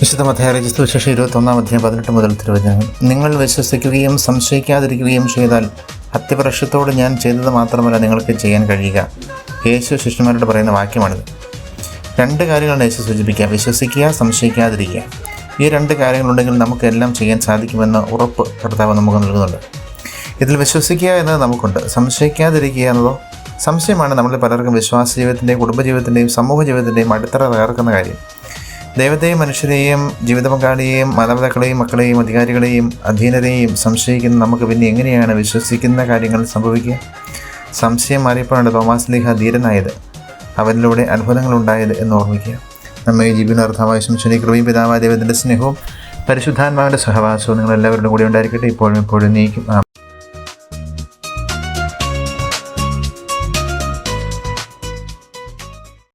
വിശുദ്ധ മത്തായി സുവിശേഷം 21-18 മുതൽ തിരുവചനങ്ങൾ. നിങ്ങൾ വിശ്വസിക്കുകയും സംശയിക്കാതിരിക്കുകയും ചെയ്താൽ അത്യപ്രശ്യത്തോട് ഞാൻ ചെയ്തത് മാത്രമല്ല നിങ്ങൾക്ക് ചെയ്യാൻ കഴിയുക. യേശു ശിഷ്യന്മാരോട് പറയുന്ന വാക്യമാണിത്. 2 കാര്യങ്ങളാണ് യേശു സൂചിപ്പിക്കുക: വിശ്വസിക്കുക, സംശയിക്കാതിരിക്കുക. ഈ 2 കാര്യങ്ങളുണ്ടെങ്കിൽ നമുക്കെല്ലാം ചെയ്യാൻ സാധിക്കുമെന്ന ഉറപ്പ് കർത്താവ് നമുക്ക് നൽകുന്നുണ്ട്. ഇതിൽ വിശ്വസിക്കുക എന്നത് നമുക്കുണ്ട്. സംശയിക്കാതിരിക്കുക എന്നതോ, സംശയമാണ് നമ്മളിൽ പലർക്കും വിശ്വാസ ജീവിതത്തിൻ്റെയും കുടുംബജീവിതത്തിൻ്റെയും സമൂഹ ജീവിതത്തിൻ്റെയും അടിത്തറ തകർക്കുന്ന കാര്യം. ദൈവത്തെയും മനുഷ്യരെയും ജീവിത പങ്കാളിയെയും മാതാപിതാക്കളെയും മക്കളെയും അധികാരികളെയും അധീനരെയും സംശയിക്കുന്ന നമുക്ക് പിന്നെ എങ്ങനെയാണ് വിശ്വസിക്കുന്ന കാര്യങ്ങൾ സംഭവിക്കുക? സംശയം മാറിയപ്പോഴാണ് തോമാസ് ലീഹ ധീരനായത്, അവനിലൂടെ അത്ഭുതങ്ങളുണ്ടായത് എന്ന് ഓർമ്മിക്കുക. നമ്മെ ജീവനാർത്ഥമായ ശംശുനി കൃപയും പിതാവായ ദൈവത്തിൻ്റെ സ്നേഹവും പരിശുദ്ധാത്മാവിൻ്റെ സഹവാസവും നിങ്ങളെല്ലാവരുടെ കൂടി ഉണ്ടായിരിക്കട്ടെ, ഇപ്പോഴും എപ്പോഴും നീക്കും.